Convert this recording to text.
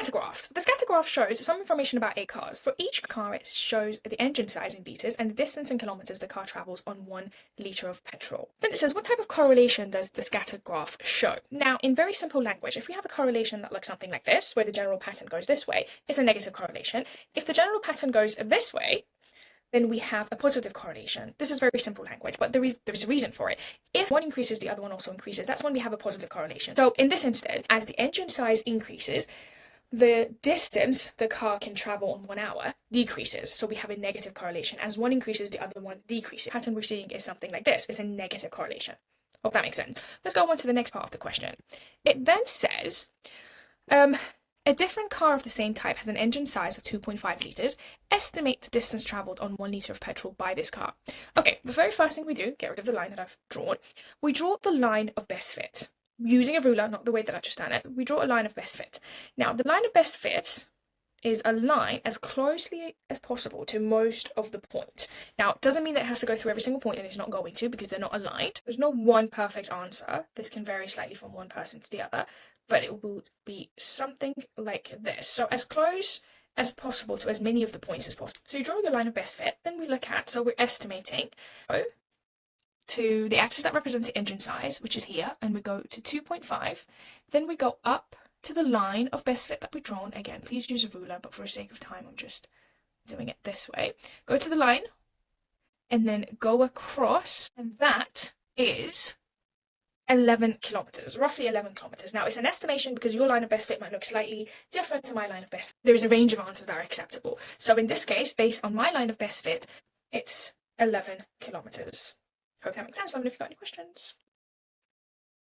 scatter graphs. The scatter graph shows some information about 8 cars. For each car, it shows the engine size in litres and the distance in kilometres the car travels on 1 litre of petrol. Then it says, what type of correlation does the scatter graph show? Now, in very simple language, if we have a correlation that looks something like this, where the general pattern goes this way, it's a negative correlation. If the general pattern goes this way, then we have a positive correlation. This is very simple language, but there's a reason for it. If one increases, the other one also increases. That's when we have a positive correlation. So in this instance, as the engine size increases, the distance the car can travel in 1 hour decreases. So we have a negative correlation. As one increases, the other one decreases. The pattern we're seeing is something like this. It's a negative correlation. Hope that makes sense. Let's go on to the next part of the question. It then says, a different car of the same type has an engine size of 2.5 litres. Estimate the distance travelled on 1 litre of petrol by this car. Okay, the very first thing we do, get rid of the line that I've drawn. We draw the line of best fit. Using a ruler, not the way that I've just done it. We draw a line of best fit. Now, the line of best fit is a line as closely as possible to most of the point. Now, it doesn't mean that it has to go through every single point, and it's not going to, because they're not aligned. There's no one perfect answer. This can vary slightly from one person to the other, but it will be something like this. So as close as possible to as many of the points as possible. So you draw your line of best fit, then we look at, so we're estimating to the axis that represents the engine size, which is here, and we go to 2.5. Then we go up to the line of best fit that we've drawn. Again, please use a ruler, but for the sake of time, I'm just doing it this way. Go to the line, and then go across, and that is 11 kilometers, roughly 11 kilometers. Now, it's an estimation because your line of best fit might look slightly different to my line of best fit. There is a range of answers that are acceptable. So in this case, based on my line of best fit, it's 11 kilometers. Hope that makes sense. Let me know if you've got any questions.